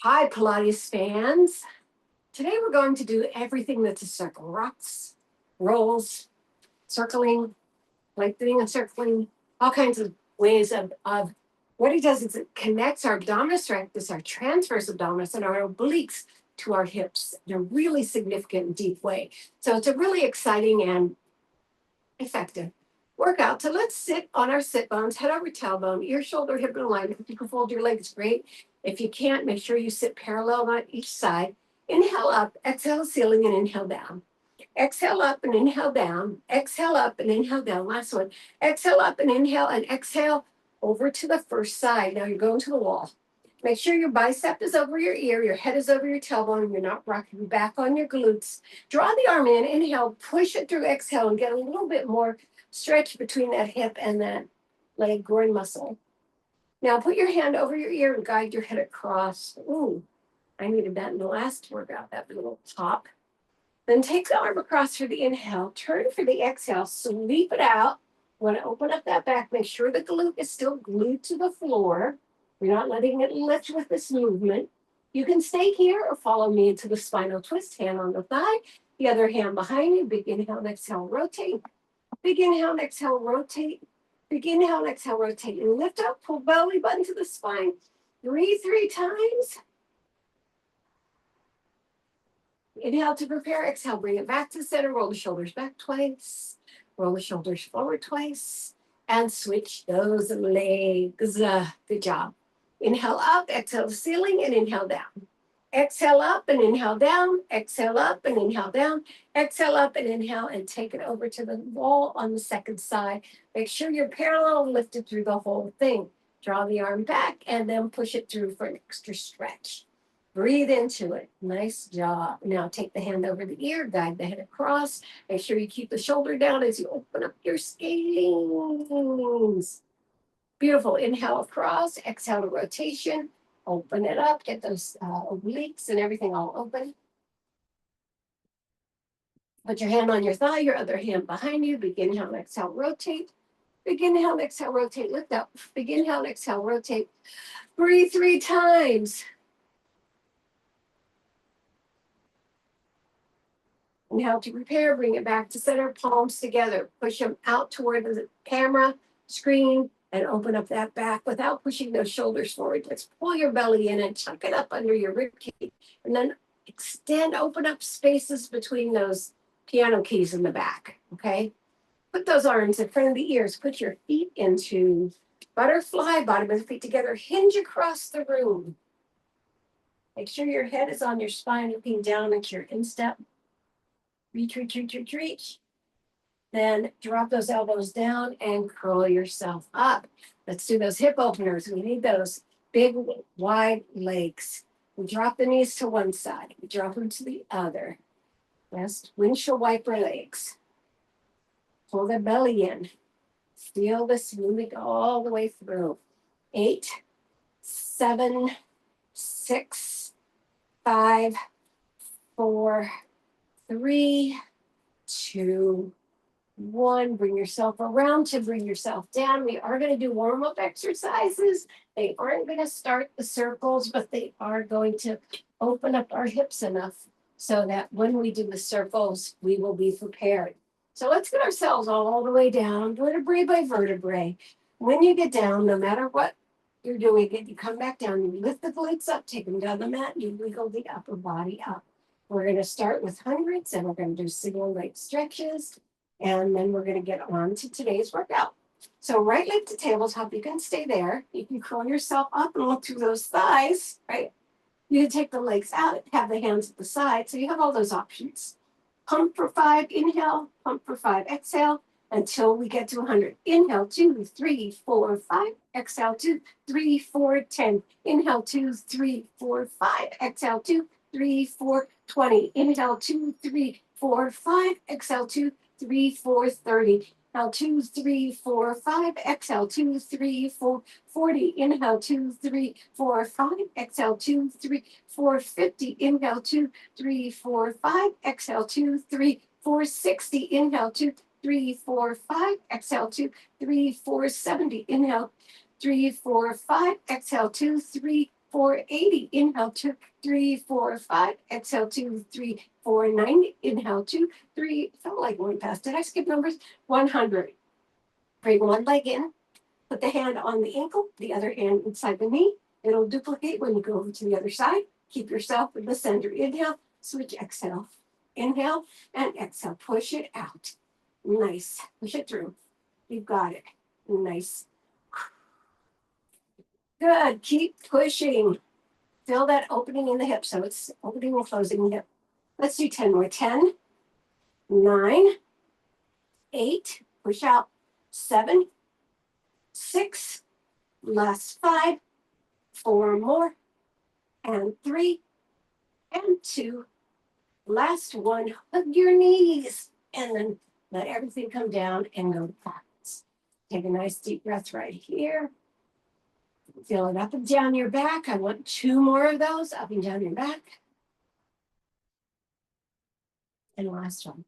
Hi, Pilates fans. Today we're going to do everything that's a circle. Rocks, rolls, circling, lengthening and circling, all kinds of ways of what it does is it connects our abdominus rectus, our transverse abdominis, and our obliques to our hips in a really significant and deep way. So it's a really exciting and effective workout. So let's sit on our sit bones, head over tailbone, ear, shoulder, hip, and alignment. If you can fold your legs, great. If you can't, make sure you sit parallel on each side. Inhale up, exhale ceiling, and inhale down. Exhale up and inhale down. Exhale up and inhale down. Last one. Exhale up and exhale over to the first side. Now you're going to the wall. Make sure your bicep is over your ear, your head is over your tailbone, and you're not rocking back on your glutes. Draw the arm in, inhale, push it through, exhale, and get a little bit more stretch between that hip and that leg groin muscle. Now put your hand over your ear and guide your head across. Ooh, I needed that in the last workout, that little top. Then take the arm across for the inhale, turn for the exhale, sweep it out. You want to open up that back, make sure the glute is still glued to the floor. You're not letting it lift with this movement. You can stay here or follow me into the spinal twist, hand on the thigh, the other hand behind you. Big inhale and exhale, rotate. Big inhale and exhale, rotate. Big inhale and exhale, rotate. And lift up, pull belly button to the spine. Breathe 3 times. Inhale to prepare, exhale, bring it back to center, roll the shoulders back twice, roll the shoulders forward twice, and switch those legs. Good job. Inhale up, exhale to ceiling, and inhale down. Exhale up and inhale down, exhale up and inhale down, exhale up and inhale, and take it over to the wall on the second side. Make sure you're parallel, lifted through the whole thing. Draw the arm back and then push it through for an extra stretch. Breathe into it. Nice job. Now take the hand over the ear, guide the head across. Make sure you keep the shoulder down as you open up your scalenes. Beautiful. Inhale across, exhale to rotation. Open it up, get those obliques and everything all open. Put your hand on your thigh, your other hand behind you. Big inhale and exhale, rotate. Big inhale and exhale, rotate. Lift up. Big inhale and exhale, rotate. Breathe 3 times. Inhale to prepare, bring it back to center, palms together. Push them out toward the camera, screen, and open up that back without pushing those shoulders forward. Let's pull your belly in and tuck it up under your ribcage. And then extend, open up spaces between those piano keys in the back, okay? Put those arms in front of the ears. Put your feet into butterfly, bottom of the feet together. Hinge across the room. Make sure your head is on your spine, looking down at your instep. Reach, reach, reach, reach, reach. Then drop those elbows down and curl yourself up. Let's do those hip openers. We need those big, wide legs. We drop the knees to one side. We drop them to the other. Best windshield wiper legs. Pull the belly in. Feel this moving all the way through. 8, 7, 6, 5, 4, 3, 2, 1. Bring yourself around to bring yourself down. We are going to do warm-up exercises. They aren't going to start the circles, but they are going to open up our hips enough so that when we do the circles, we will be prepared. So let's get ourselves all the way down, vertebrae by vertebrae. When you get down, no matter what you're doing, you come back down, you lift the glutes up, take them down the mat, and you wiggle the upper body up. We're going to start with hundreds, and we're going to do single leg stretches, and then we're going to get on to today's workout. So right leg to tabletop, you can stay there. You can curl yourself up and look through those thighs, right? You can take the legs out, have the hands at the side, so you have all those options. Pump for 5, inhale, pump for 5, exhale, until we get to 100. Inhale, 2, 3, 4, 5, exhale, 2, 3, 4, 10. Inhale, 2, 3, 4, 5, exhale, 2, 3, 4, 20. Inhale, 2, 3, 4, 5, exhale, 2, 3, 4, 30. Inhale, 2, 3, 4, 5, exhale, 2, 3, 4, 40. Inhale, 2, 3, 4, 5, exhale, 2, 3, 4, 50. Inhale, 2, 3, 4, 5, exhale, 2, 3, 4, 60. Inhale, 2, 3, 4, 5, exhale, 2, 3, 4, 70. Inhale, 3, 4, 5, exhale, 2, 3, 480. Inhale, 2, 3, 4, 5. Exhale, 2, 3, 4, 90. Inhale, 2, 3. Felt like going past. Did I skip numbers? 100. Bring one leg in. Put the hand on the ankle, the other hand inside the knee. It'll duplicate when you go over to the other side. Keep yourself in the center. Inhale, switch, exhale. Inhale and exhale. Push it out. Nice. Push it through. You've got it. Nice. Good. Keep pushing. Feel that opening in the hip. So it's opening and closing the hip. Let's do 10 more. 10, 9, 8. Push out. 7, 6. Last 5. 4 more. And 3. And 2. Last 1. Hug your knees. And then let everything come down and go backwards. Take a nice deep breath right here. Feel it up and down your back. I want 2 more of those up and down your back. And last one.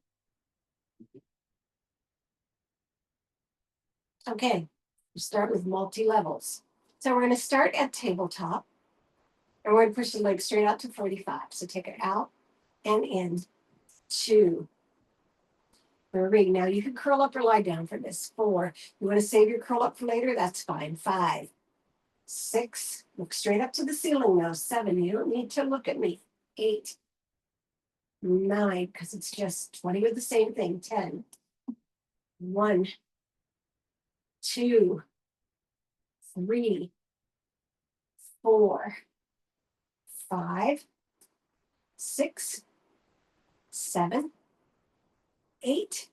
Okay, we start with multi-levels. So we're going to start at tabletop. And we're going to push the leg straight out to 45. So take it out and in. 2, 3. Now you can curl up or lie down for this. 4. You want to save your curl up for later? That's fine. 5, 6. Look straight up to the ceiling now. 7. You don't need to look at me. 8, 9, because it's just 20 of the same thing. 10, 1, 2, 3, 4, 5, 6, 7, 8,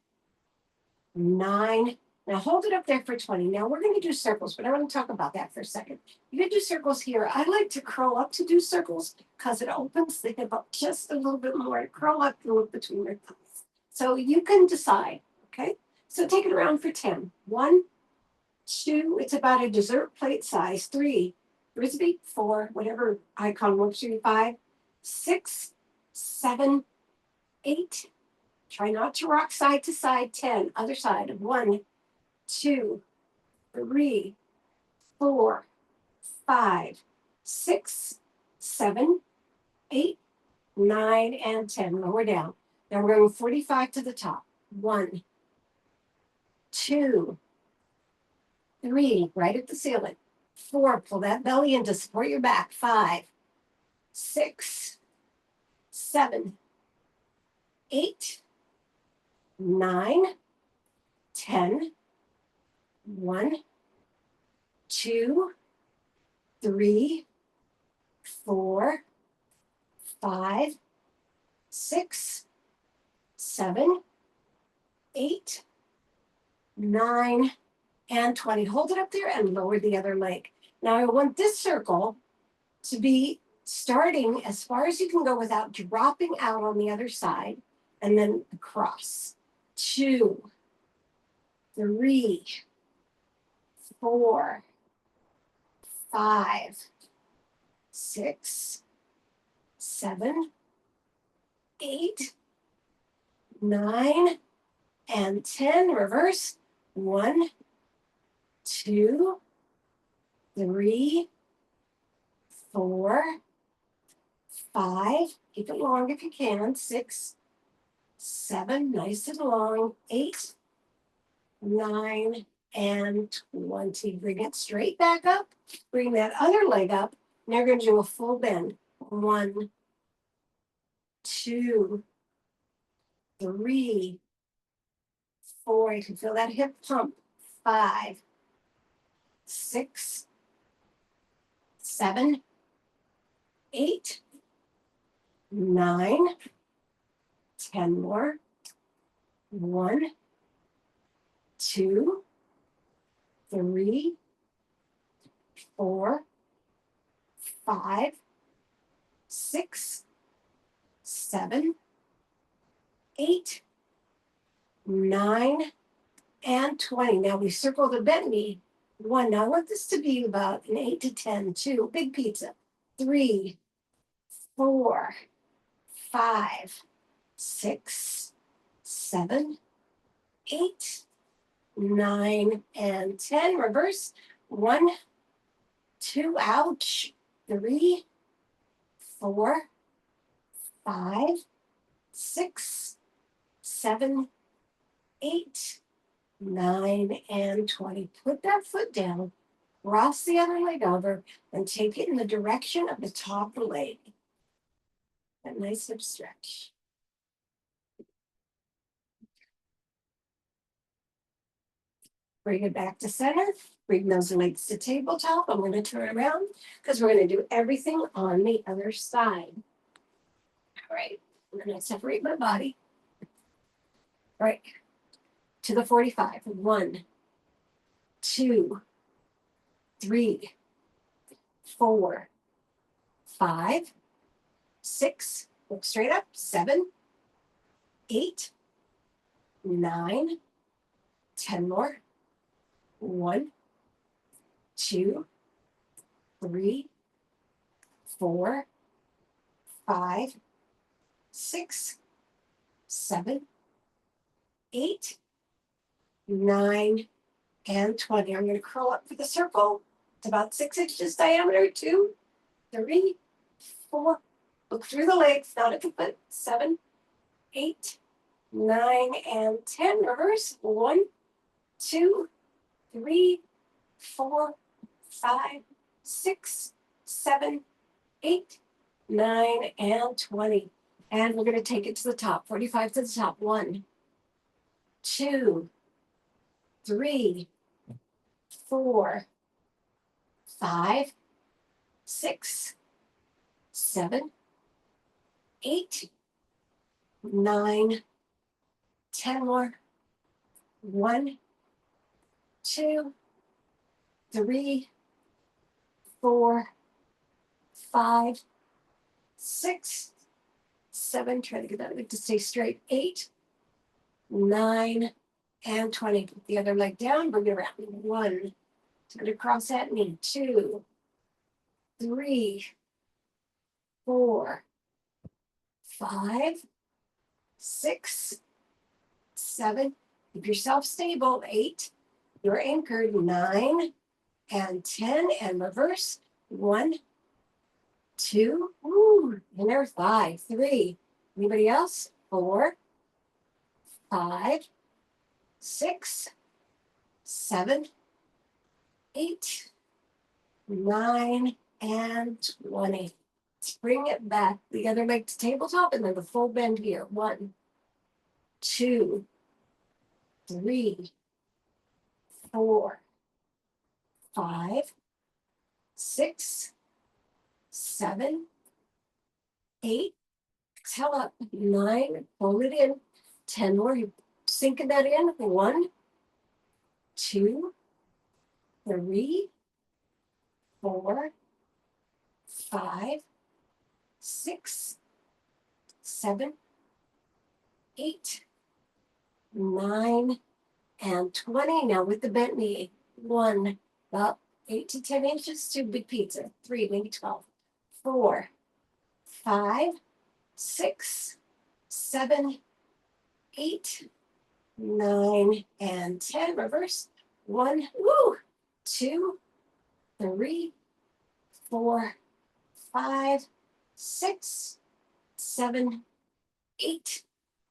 9. Now hold it up there for 20. Now we're going to do circles, but I want to talk about that for a second. You can do circles here. I like to curl up to do circles because it opens the hip up just a little bit more. Curl up and look between your thighs. So you can decide, okay? So take it around for 10. 1, 2, it's about a dessert plate size. 3, Frisbee. 4, whatever icon works for you. 5, 6, 7, 8. Try not to rock side to side. 10, other side. 1, 2, 3, 4, 5, 6, 7, 8, 9, and 10. Lower down. Now we're going 45 to the top. 1, 2, 3, right at the ceiling. 4, pull that belly in to support your back. 5, 6, 7, 8, 9, 10. 1, 2, 3, 4, 5, 6, 7, 8, 9, and 20. Hold it up there and lower the other leg. Now I want this circle to be starting as far as you can go without dropping out on the other side and then across. 2, 3, 4, 5, 6, 7, 8, 9, and 10. Reverse. 1, 2, 3, 4, 5. Keep it long if you can. 6, 7. Nice and long. 8, 9, and 20. Bring it straight back up. Bring that other leg up. Now you're going to do a full bend. 1, 2, 3, 4. You can feel that hip pump. 5, 6, 7, 8, 9, 10 more. 1, 2, 3, 4, 5, 6, 7, 8, 9, and 20. Now we circle the bent knee. 1. Now I want this to be about an 8 to 10. 2, big pizza. 3, 4, 5, 6, 7, 8, 9, and 10. Reverse. 1, 2, ouch. 3, 4, 5, 6, 7, 8, 9, and 20. Put that foot down, cross the other leg over, and take it in the direction of the top leg. That nice hip stretch. Bring it back to center. Bring those legs to tabletop. I'm going to turn around because we're going to do everything on the other side. All right. I'm going to separate my body. All right. To the 45. 1, 2, 3, 4, 5, 6. Look straight up. 7, 8, 9, 10 more. 1, 2, 3, 4, 5, 6, 7, 8, 9, and 20. I'm going to curl up for the circle. It's about 6 inches diameter. 2, 3, 4. Look through the legs, not at the foot. 7, 8, 9, and 10. Reverse. 1, 2, 3, 4, 5, 6, 7, 8, 9, and 20. And we're going to take it to the top. 45 to the top. 1, 2, 3, 4, 5, 6, 7, 8, 9, 10 more. 1, 2, 3, 4, 5, 6, 7. Try to get that leg to stay straight. 8, 9, and 20. Put the other leg down. Bring it around. 1. It's going to cross that knee. 2, 3, 4, 5, 6, 7. Keep yourself stable. 8. You're anchored. 9 and 10. And reverse. 1, 2. Ooh, inner thigh. 3. Anybody else? 4, 5, 6, 7, 8, 9, and 20. Let's bring it back. The other leg to tabletop and then the full bend here. 1, 2, 3, 4, 5, 6, 7, 8. Exhale up. 9. Pull it in. 10 more. You're sinking that in. 1, 2, 3, 4, 5, 6, 7, 8, 9, and 20. Now with the bent knee. 1, about 8 to 10 inches. 2 big pizza. 3, maybe 12. 4, 5, 6, 7, 8, 9, and 10. Reverse. 1, 2, 3, 4, 5, 6, 7, 8,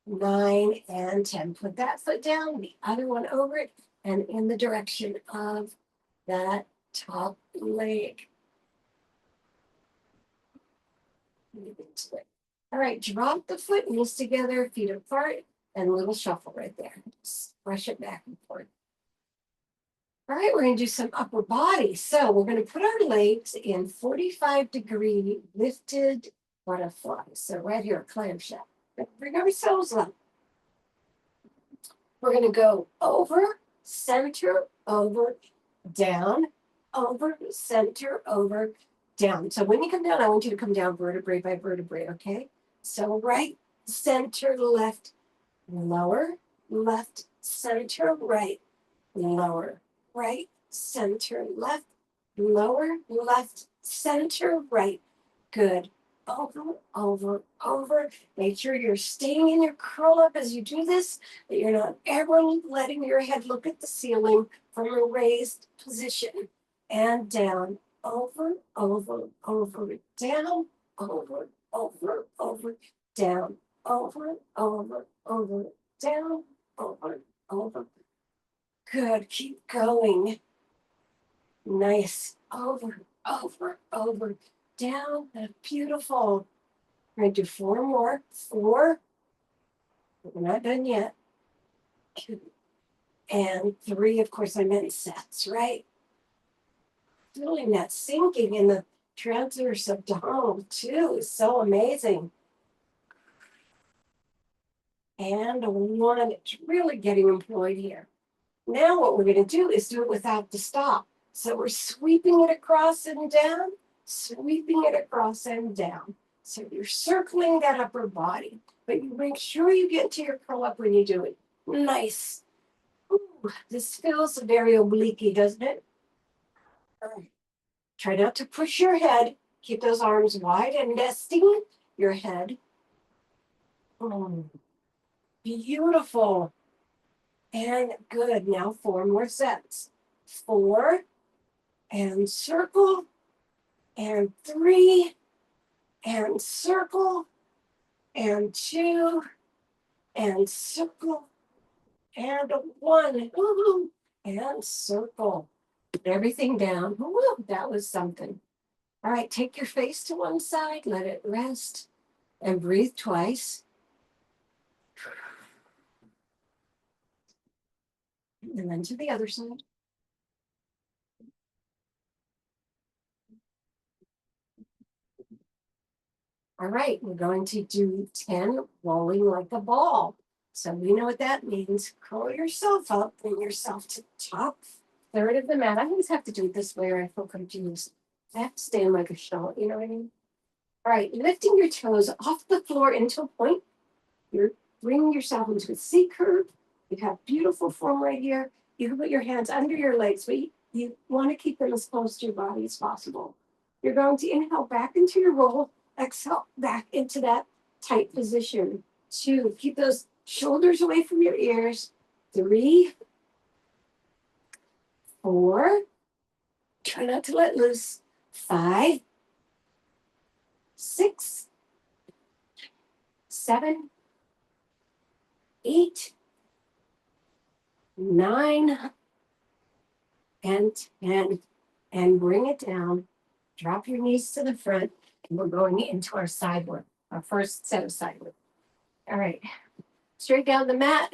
9, and 10. Put that foot down, the other one over it, and in the direction of that top leg. All right, drop the foot, knees together, feet apart, and a little shuffle right there. Just brush it back and forth. All right, we're going to do some upper body. So we're going to put our legs in 45-degree lifted butterfly. So right here, clamshell. Bring ourselves up. We're going to go over, center, over, down, over, center, over, down. So when you come down, I want you to come down vertebrae by vertebrae, okay? So right, center, left, lower, left, center, right, lower, right, center, left, lower, left, center, right. Good. Over, over, over. Make sure you're staying in your curl up as you do this, that you're not ever letting your head look at the ceiling from a raised position. And down, over, over, over, down, over, over, over, down, over, over, over, down, over, over. Good, keep going. Nice, over, over, over, down, that's beautiful. We're gonna do 4 more, 4, we're not done yet. 2, and 3, of course I meant sets, right? Feeling that sinking in the transverse abdominal too is so amazing. And 1, it's really getting employed here. Now what we're going to do is do it without the stop. So we're sweeping it across and down, sweeping it across and down. So you're circling that upper body, but you make sure you get to your curl up when you do it. Nice. Ooh, this feels very oblique, doesn't it? All right. Try not to push your head. Keep those arms wide and nesting your head. Oh, beautiful. And good. Now 4 more sets. 4, and circle, and 3, and circle, and 2, and circle, and 1. Woo-hoo, and circle. Put everything down. Woo, that was something. All right, take your face to one side, let it rest, and breathe twice. And then to the other side. All right, we're going to do 10 rolling like a ball. So we know what that means. Curl yourself up, bring yourself to the top third of the mat. I always have to do it this way or I feel confused. I have to stand like a shell, you know what I mean? All right, lifting your toes off the floor into a point. You're bringing yourself into a C curve. You have beautiful form right here. You can put your hands under your legs, but you want to keep them as close to your body as possible. You're going to inhale back into your roll, exhale back into that tight position. 2, keep those shoulders away from your ears. 3, 4, try not to let loose. 5, 6, 7, 8, 9, and 10. And bring it down. Drop your knees to the front. And we're going into our side work, our first set of side work. All right. Straight down the mat.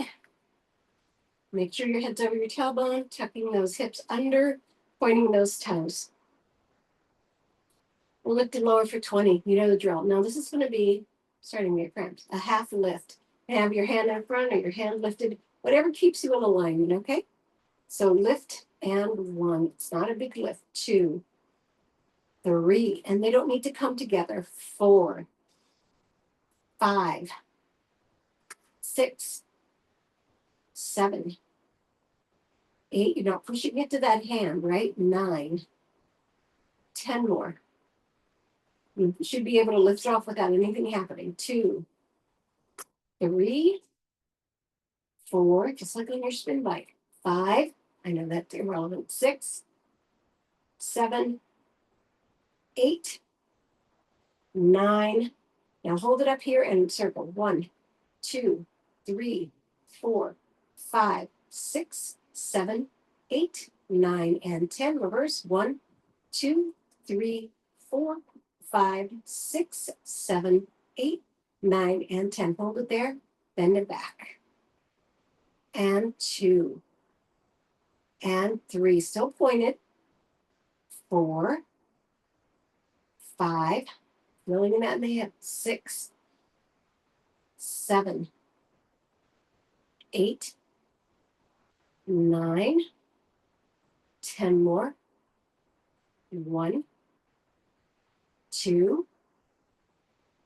Make sure your head's over your tailbone, tucking those hips under, pointing those toes. We'll lift and lower for 20. You know the drill. Now this is going to be, starting to get cramps, a half lift. Have your hand in front or your hand lifted, whatever keeps you in alignment, okay? So lift and 1. It's not a big lift. 2, 3, and they don't need to come together. 4, 5, 6, 7, 8. You're not pushing it to that hand, right? 9, 10 more. You should be able to lift off without anything happening. 2, 3, 4, just like on your spin bike. 5, I know that's irrelevant. 6, 7, 8, 9. Now hold it up here and circle. 1, 2, 3, 4, 5, 6, 7, 8, 9, and 10. Reverse. 1, 2, 3, 4, 5, 6, 7, 8, 9, and 10. Hold it there. Bend it back. And 2. And 3. Still pointed. 4, 5. Rolling that in the hip. 6, 7, 8, 9, 10 more. 1, 2,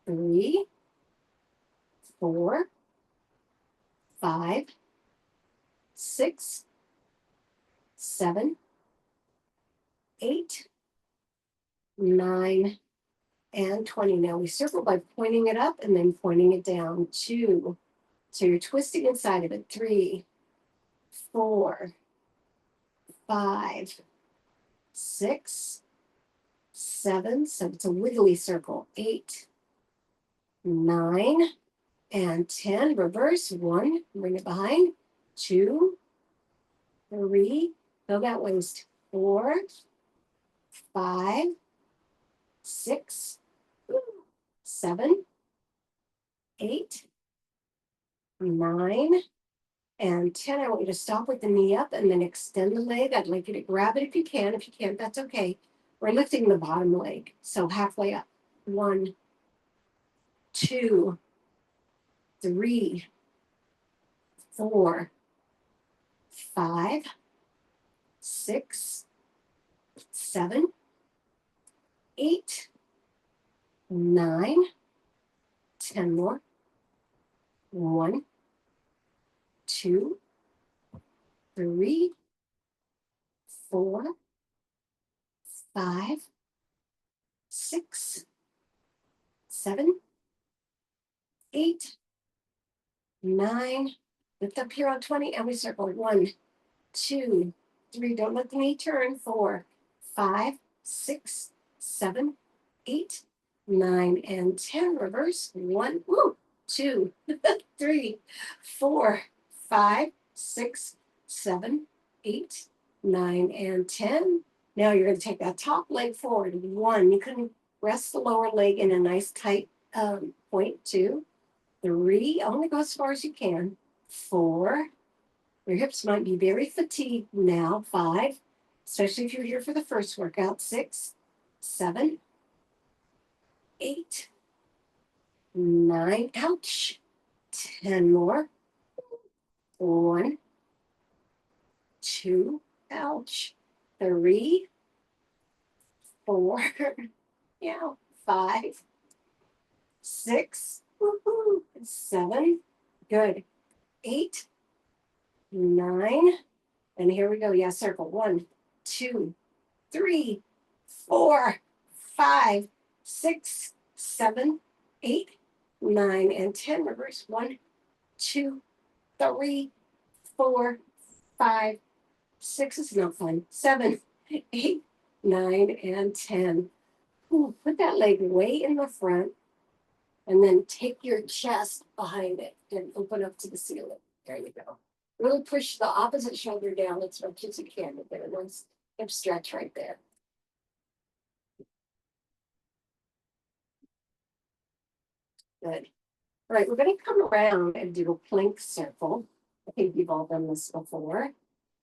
3, 4, 5, 6, 7, 8, 9, and 20. Now we circle by pointing it up and then pointing it down. 2. So you're twisting inside of it. 3, 4, 5, 6, 7, so it's a wiggly circle. 8, 9, and 10. Reverse. 1, bring it behind. 2, 3, feel that waist. 4, 5, 6, 7, 8, 9, and 10. I want you to stop with the knee up and then extend the leg. I'd like you to grab it if you can. If you can't, that's okay. We're lifting the bottom leg, so halfway up. 1, 2, 3, 4, 5, 6, 7, 8, 9, 10 more. 1, 2, 3, 4, 5, 6, 7, 8, 9. Lift up here on 20 and we circle. 1, 2, 3. Don't let the knee turn. 4, 5, 6, 7, 8, 9, and 10. Reverse. 1, 2, 3, 4, 5, 6, 7, 8, 9, and 10. Now you're going to take that top leg forward. 1, you can rest the lower leg in a nice tight point. 2, 3, only go as far as you can. 4, your hips might be very fatigued now. 5, especially if you're here for the first workout. 6, 7, 8, 9, ouch. 10 more. 1, 2, ouch. 3, 4, yeah, 5, 6, 7, good. 8, 9, and here we go. Yeah, circle. 1, 2, 3, 4, 5, 6, 7, 8, 9, and 10. Reverse. 1, 2, 3, 4, 5, 6. It's not fun. 7, 8, 9, and 10. Ooh, put that leg way in the front and then take your chest behind it and open up to the ceiling. There you go. Really push the opposite shoulder down as much as you can. Get a nice hip stretch right there. Good. All right, we're going to come around and do a plank circle. I think you've all done this before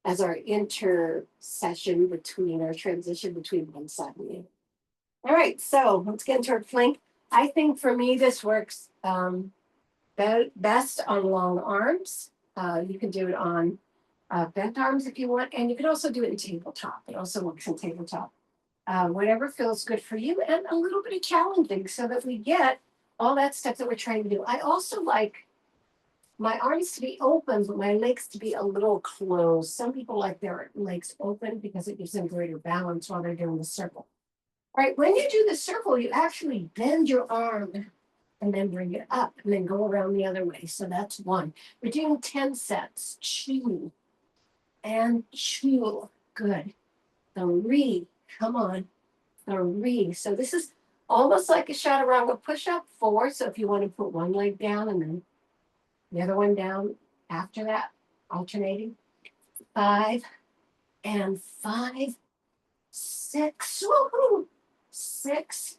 as our intercession between our transition between one side and the other. All right, so let's get into our plank. I think for me, this works best on long arms. You can do it on bent arms if you want, and you can also do it in tabletop. It also works in tabletop. Whatever feels good for you, and a little bit of challenging so that we get all that stuff that we're trying to do. I also like my arms to be open, but my legs to be a little closed. Some people like their legs open because it gives them greater balance while they're doing the circle. All right, when you do the circle, you actually bend your arm and then bring it up and then go around the other way. So that's 1. We're doing 10 sets. 2 and 2. Good. 3. Come on. 3. So this is almost like a chaturanga push-up. 4. So if you want to put one leg down and then the other one down after that, alternating. 5 and 5. 6. Woo-hoo. 6,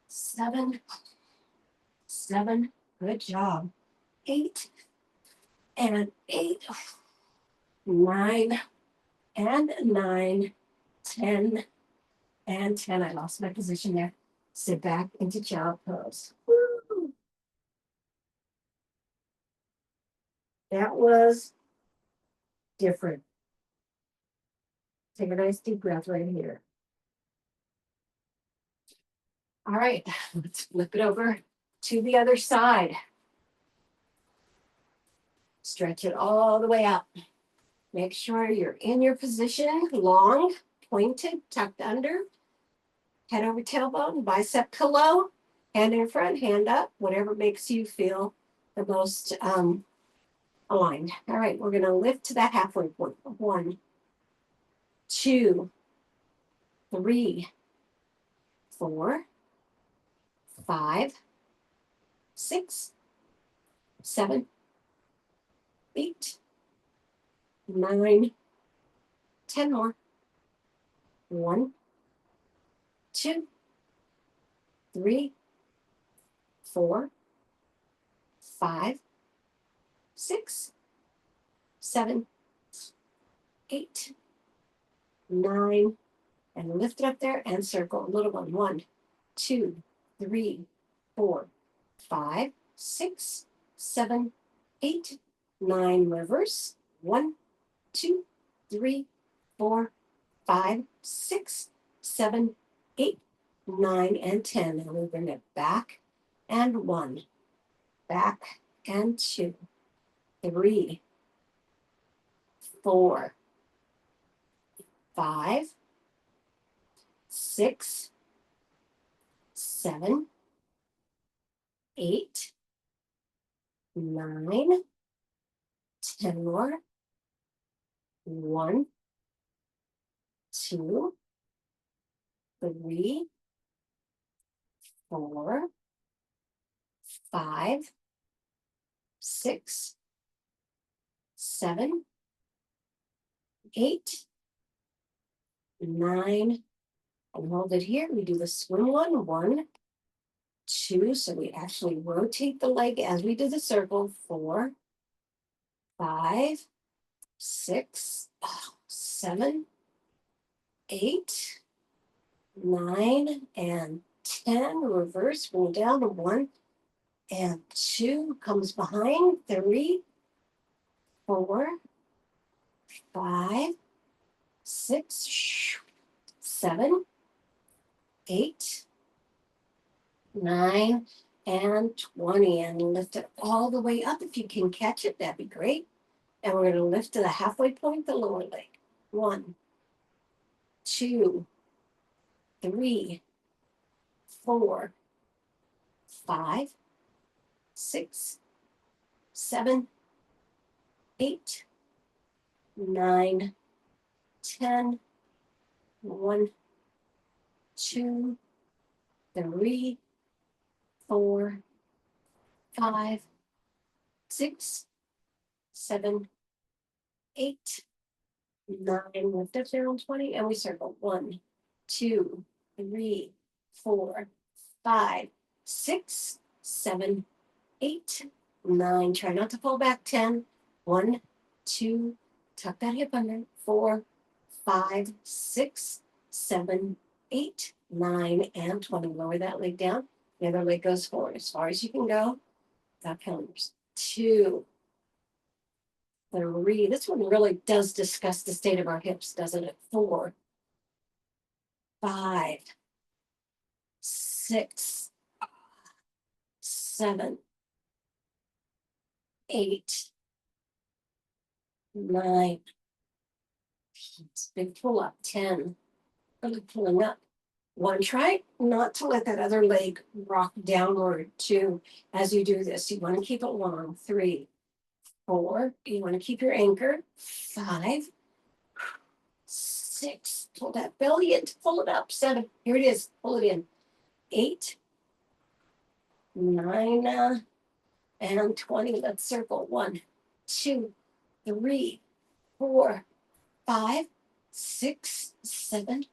7, 7. Good job. 8 and 8. 9 and 9. 10 and 10. I lost my position there. Sit back into child pose. Woo. That was different. Take a nice deep breath right here. All right, let's flip it over to the other side. Stretch it all the way up. Make sure you're in your position, long, pointed, tucked under. Head over tailbone, bicep pillow, hand in front, hand up, whatever makes you feel the most aligned. All right, we're going to lift to that halfway point. 1, 2, 3, 4, 5, 6, 7, 8, 9, 10 more. 1, 2, 3, 4, 5, 6, 7, 8, 9, and lift it up there and circle a little one. 1, 2, 3, 4, 5, 6, 7, 8, 9. Reverse. 1, 2, 3, 4, 5, 6, 7, 8, 9, and 10. And we bring it back and 1, back and 2, 3, 4, 5, 6, 7, 8, 9, 10 more. 1, 2, 3, 4, 5, 6, 7, 8, 9, and hold it here. We do the swim one. 1, 2. So we actually rotate the leg as we do the circle. 4, 5, 6, 7, 8, 9, and 10. Reverse. Roll down to 1 and 2. Comes behind. 3, 4, 5, 6, 7, 8, 9, and 20. And lift it all the way up. If you can catch it, that'd be great. And we're going to lift to the halfway point, the lower leg. 1, 2, 3, 4, 5, 6, 7, 8, 9, 10. 1, 2, 3, 4, 5, 6, 7, 8, 9. Lift up there on 20, and we circle. 1, 2, 3, 4, 5, 6, 7, 8, 9. Try not to pull back. 10. 1, 2, tuck that hip under. 4, 5, 6, 7, 8, 9, and 20. Lower that leg down. The other leg goes forward as far as you can go. Without counters. 2, 3. This one really does discuss the state of our hips, doesn't it? 4, 5, 6, 7, 8, 9. It's a big pull up. 10. Really pulling up. 1, try not to let that other leg rock downward. 2, as you do this, you want to keep it long. 3, 4, you want to keep your anchor. 5, 6, pull that belly in, pull it up. 7, here it is, pull it in. 8, 9, and 20. Let's circle. 1, 2, 3, 4, 5, 6, 7,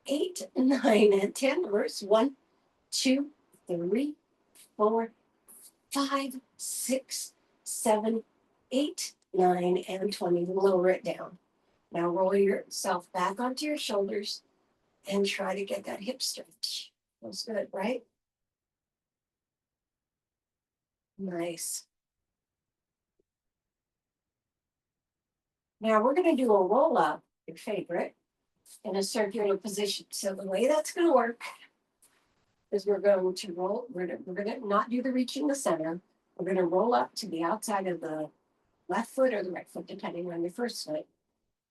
8, 9, and 10. Reverse. 1, 2, 3, 4, 5, 6, 7, 8, 9, and 20. Lower it down. Now roll yourself back onto your shoulders and try to get that hip stretch. Feels good, right? Nice. Now we're going to do a roll up, your favorite, in a circular position. So the way that's going to work is we're going to roll, we're going to not do the reaching the center. We're going to roll up to the outside of the left foot or the right foot, depending on your first foot.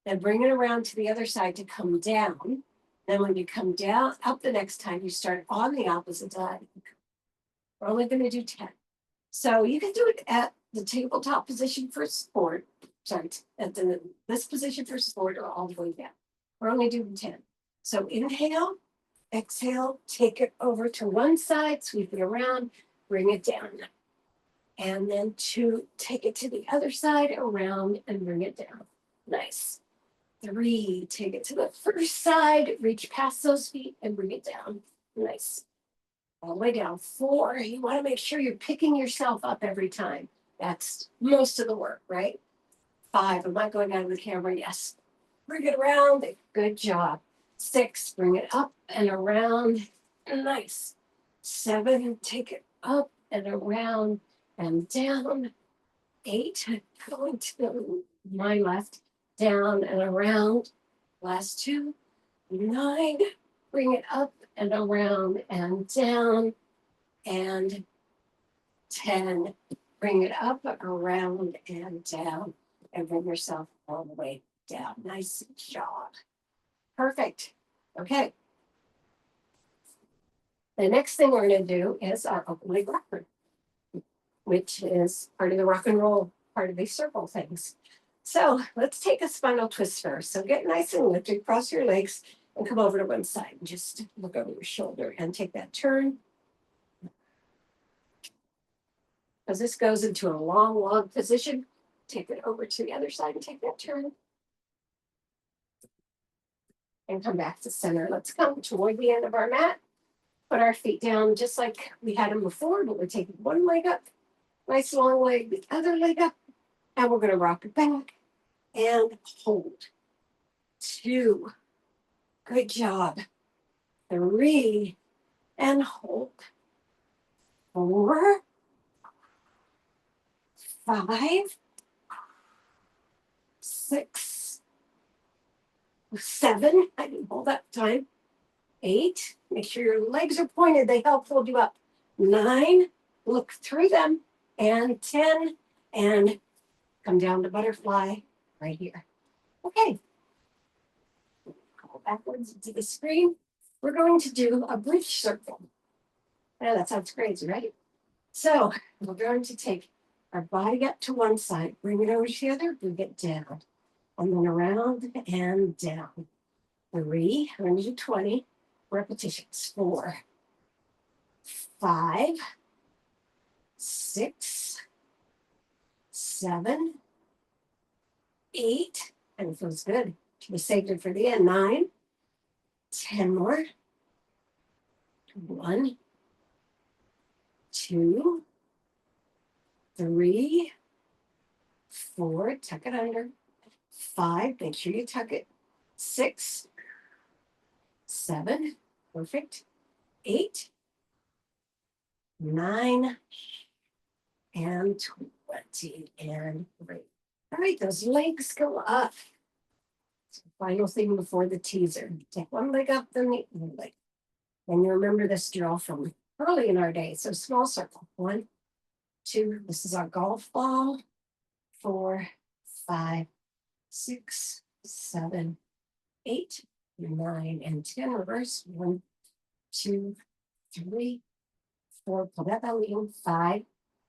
Then bring it around to the other side to come down. Then when you come down, up the next time, you start on the opposite side. We're only going to do 10. So you can do it at the tabletop position for support. Sorry, at this position for support or all the way down. We're only doing 10. So inhale Exhale, take it over to one side, sweep it around, bring it down. And then two, take it to the other side, around, and bring it down. Nice. Three, take it to the first side, reach past those feet and bring it down. Nice. All the way down. Four, you want to make sure you're picking yourself up every time. That's most of the work, right? Five, am I going out of the camera? Yes. Bring it around. Good job. Six, bring it up and around. Nice. Seven, take it up and around and down. Eight, going to my left, down and around. Last two. Nine, bring it up and around and down. And 10, bring it up, around, and down. And bring yourself all the way down. Nice job. Perfect. Okay. The next thing we're going to do is our open leg rocker, which is part of the rock and roll, part of these circle things. So let's take a spinal twist first. So get nice and lifted, cross your legs, and come over to one side. Just look over your shoulder and take that turn. As this goes into a long, long position, take it over to the other side and take that turn. And come back to center. Let's come toward the end of our mat. Put our feet down just like we had them before, but we're taking one leg up, nice long leg, the other leg up, and we're going to rock it back and hold. Two, good job. Three, and hold. Four, five, six, seven, I didn't hold that time. 8, make sure your legs are pointed, they help hold you up. 9, look through them. And 10, and come down to butterfly right here. Okay. Go backwards into the screen. We're going to do a bridge circle. Yeah, that sounds crazy, right? So we're going to take our body up to one side, bring it over to the other, bring it down. And then around and down. 3, we're going to do 20 repetitions. 4, 5, 6, 7, 8, and it feels good. We saved it for the end. 9, 10 more. 1, 2, 3, 4, tuck it under. 5, make sure you tuck it. 6, 7, perfect. 8, 9, and 20, and great. All right, those legs go up. So final thing before the teaser. Take one leg up, then the other leg. And you remember this drill from early in our day. So small circle. 1, 2, this is our golf ball. 4, 5, 6, 7, 8, 9, and 10. Reverse. 1, 2, 3, 4. Pull that belly in. 5,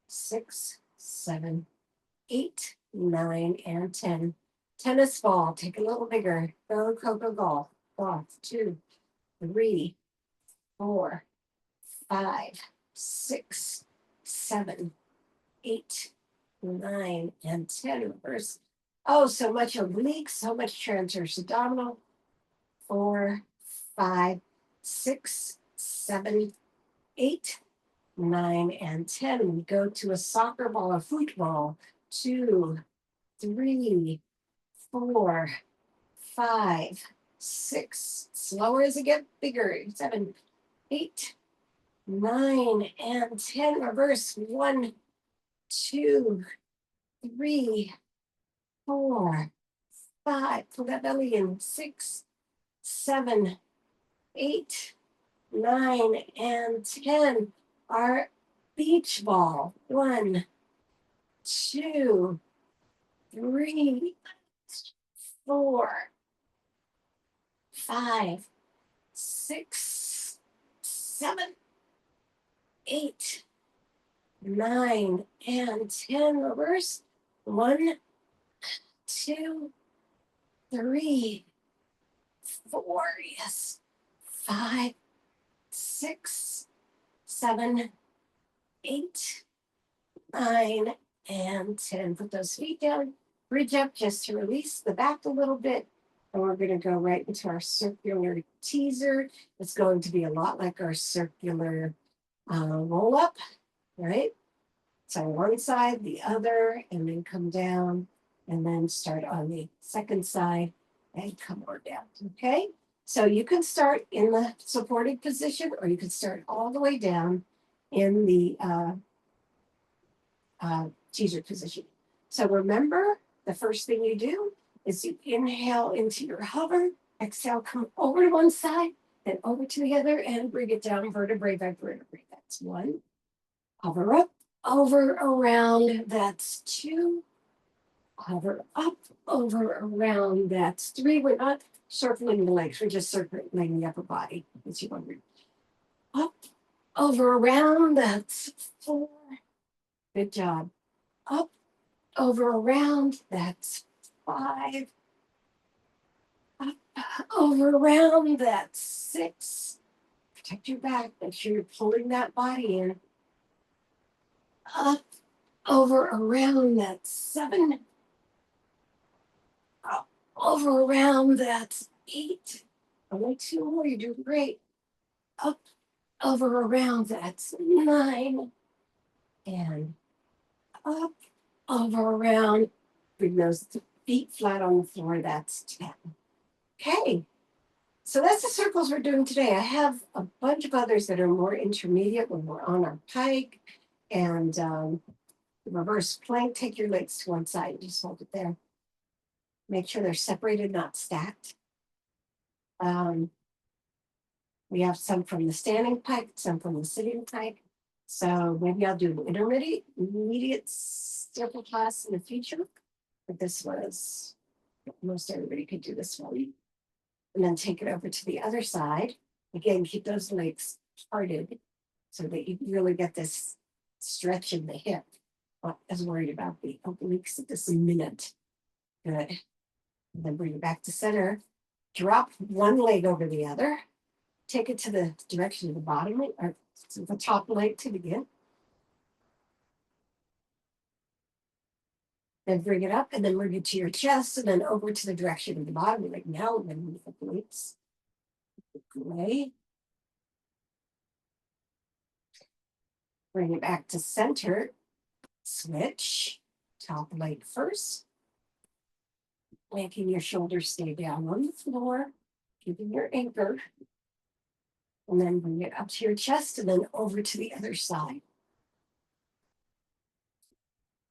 6, 7, 8, 9, and 10. Tennis ball. Take a little bigger. Go, Coco golf. Golf. 2, 3, 4, 5, 6, 7, 8, 9, and 10. Reverse. Oh, so much oblique, so much transverse abdominal. 4, 5, 6, 7, 8, 9, and 10. We go to a soccer ball, a football. 2, 3, 4, 5, 6. Slower as it gets bigger. 7, 8, 9, and 10. Reverse. 1, 2, 3, 4, 5. Pull that belly in. 6, 7, 8, 9, and 10. Our beach ball. 1, 2, 3, 4, 5, 6, 7, 8, 9, and 10. Reverse. 1, 2, 3, 4. Yes. 5, 6, 7, 8, 9, and 10. Put those feet down, bridge up just to release the back a little bit. And we're going to go right into our circular teaser. It's going to be a lot like our circular roll up, right? So one side, the other, and then come down, and then start on the second side and come on down, okay? So you can start in the supported position, or you can start all the way down in the teaser position. So remember, the first thing you do is you inhale into your hover, exhale, come over to one side, then over to the other, and bring it down vertebrae by vertebrae. That's 1. Hover up, over, around, that's 2. Hover up, over, around, that's 3. We're not circling the legs, we're just circling the upper body. That's 1. Up, over, around, that's 4. Good job. Up, over, around, that's 5. Up, over, around, that's 6. Protect your back, make sure you're pulling that body in. Up, over, around, that's 7. Up, over, around, that's 8. Only 2 more, you're doing great. Up, over, around, that's 9. And up, over, around, bring those feet flat on the floor, that's 10. Okay, so that's the circles we're doing today. I have a bunch of others that are more intermediate when we're on our pike. And reverse plank, take your legs to one side and just hold it there. Make sure they're separated, not stacked. We have some from the standing pike, some from the sitting pike. So maybe I'll do an intermediate circle class in the future. But this was, most everybody could do this one. And then take it over to the other side. Again, keep those legs parted so that you really get this stretch in the hip. Not as worried about the obliques at this minute. Good. And then bring it back to center. Drop one leg over the other. Take it to the direction of the bottom leg, or to the top leg to begin. Then bring it up and then bring it to your chest and then over to the direction of the bottom leg. Now we're going to move the obliques. Great. Bring it back to center. Switch. Top leg first. Making your shoulders stay down on the floor. Keeping your anchor. And then bring it up to your chest and then over to the other side.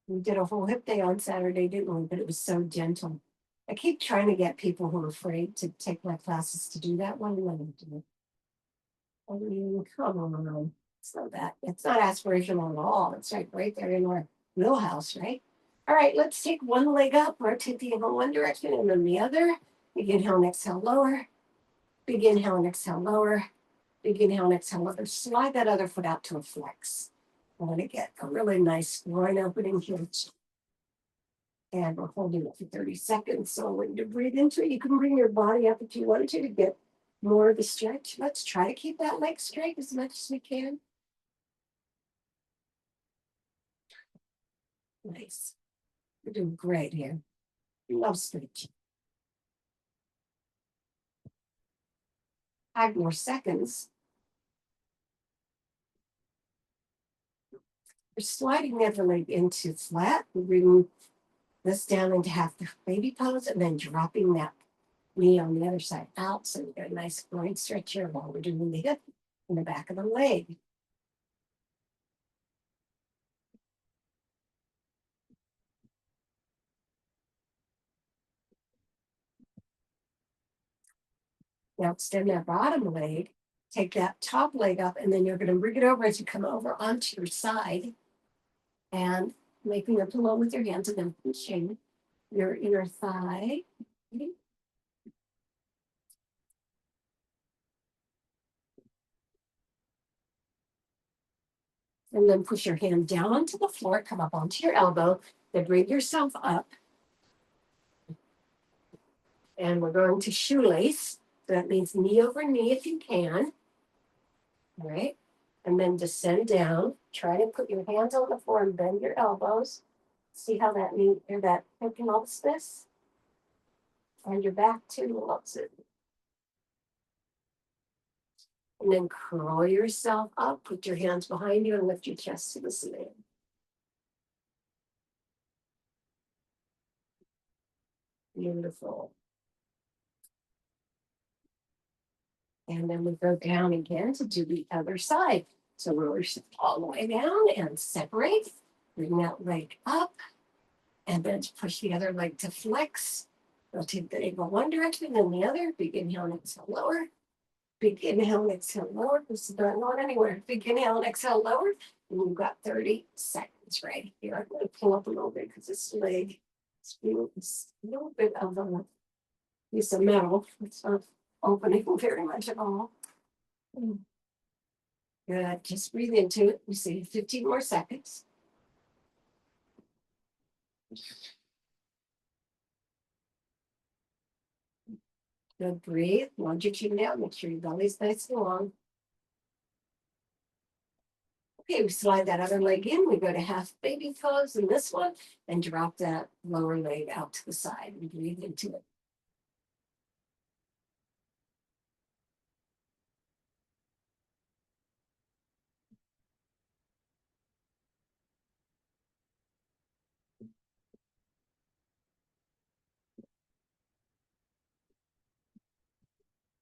We did a whole hip day on Saturday, didn't we? But it was so gentle. I keep trying to get people who are afraid to take my classes to do that one. Let them do it. I mean, come on. It's not that. It's not aspirational at all. It's right there in our wheelhouse, right? All right, let's take one leg up, rotate the ankle one direction and then the other. Big inhale and exhale, lower. Big inhale and exhale, lower. Big inhale and exhale, lower. Slide that other foot out to a flex. I want to get a really nice groin opening here. And we're holding it for 30 seconds. So when you breathe into it, you can bring your body up if you wanted to get more of the stretch. Let's try to keep that leg straight as much as we can. Nice. We're doing great here. Love stretching. 5 more seconds. We're sliding the other leg into flat. We're bringing this down into half the baby pose and then dropping that knee on the other side out. So we get a nice groin stretch here while we're doing the hip in the back of the leg. Now extend that bottom leg, take that top leg up, and then you're going to bring it over as you come over onto your side and making a pillow with your hands and then pushing your inner thigh. And then push your hand down onto the floor, come up onto your elbow, then bring yourself up. And we're going to shoelace. So that means knee over knee if you can. All right. And then descend down. Try to put your hands on the floor and bend your elbows. See how that means that helps this? And your back too loves it. And then curl yourself up, put your hands behind you and lift your chest to the ceiling. Beautiful. And then we go down again to do the other side. So roll yourself all the way down and separate. Bring that leg up. And then push the other leg to flex. Rotate the ankle one direction, then the other. Big inhale and exhale lower. Big inhale and exhale lower. This is not going anywhere. Big inhale and exhale lower. And you've got 30 seconds right here. I'm going to pull up a little bit because this leg is a little bit of a piece of metal. It's not opening very much at all. Good. Just breathe into it. You see 15 more seconds. Good. Breathe. Launch your chin down. Make sure your belly's nice and long. Okay, we slide that other leg in. We go to half baby pose in this one and drop that lower leg out to the side and breathe into it.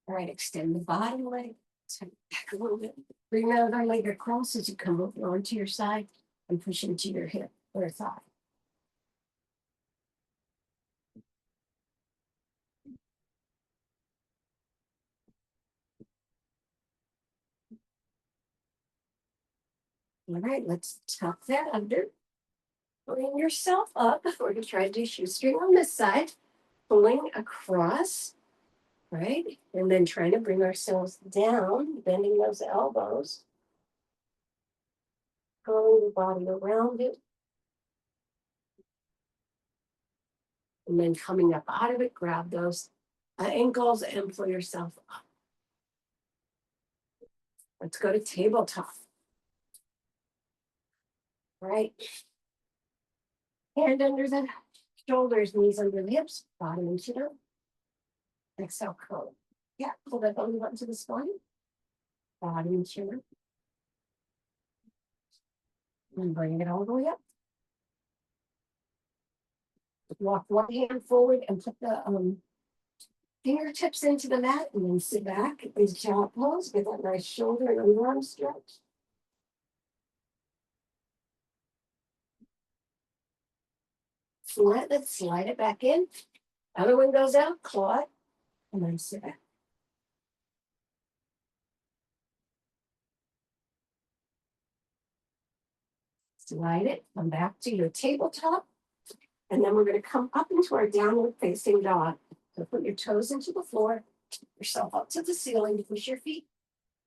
All right, extend the bottom leg. Turn back a little bit. Bring the other leg across as you come over onto your side and push into your hip or thigh. All right, let's tuck that under. Bring yourself up. We're going to try to do shoestring on this side. Pulling across, right? And then trying to bring ourselves down, bending those elbows. Curling the body around it. And then coming up out of it, grab those ankles and pull yourself up. Let's go to tabletop. All right. Hand under the shoulders, knees under the hips, bottom and chin up. Exhale, curl. Yeah, pull that belly button to the spine. Bottom and chin up. And bring it all the way up. Walk one hand forward and put the fingertips into the mat and then sit back in child's pose. Get that nice shoulder and underarm stretch. Let's slide it back in. Other one goes out, claw it, and then sit back. Slide it, come back to your tabletop, and then we're going to come up into our downward facing dog. So put your toes into the floor, yourself up to the ceiling, push your feet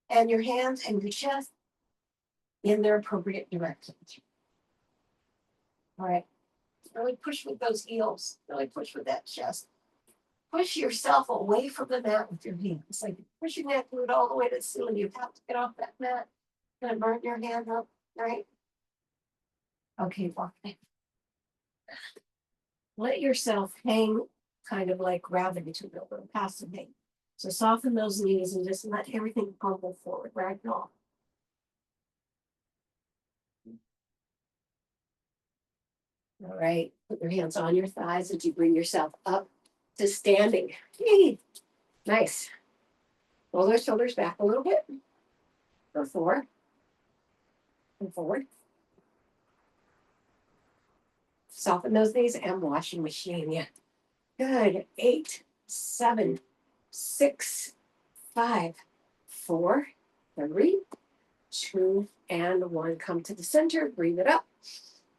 and your hands and your chest in their appropriate directions. All right, really push with those heels, really push with that chest. Push yourself away from the mat with your hands. Like pushing that glute all the way to the ceiling. You have to get off that mat. Gonna burn your hand up, right? Okay, walk it. Let yourself hang kind of like gravity to build a passive hang. So soften those knees and just let everything crumble forward, right? All right, put your hands on your thighs as you bring yourself up to standing. Yay. Nice. Roll those shoulders back a little bit. Go forward. And forward. Soften those knees and washing machine. Yeah. Good. 8, 7, 6, 5, 4, 3, 2, and 1. Come to the center. Breathe it up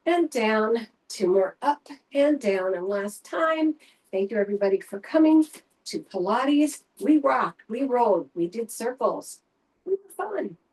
and down. 2 more up and down. And last time. Thank you, everybody, for coming to Pilates. We rocked. We rolled. We did circles. We were fun.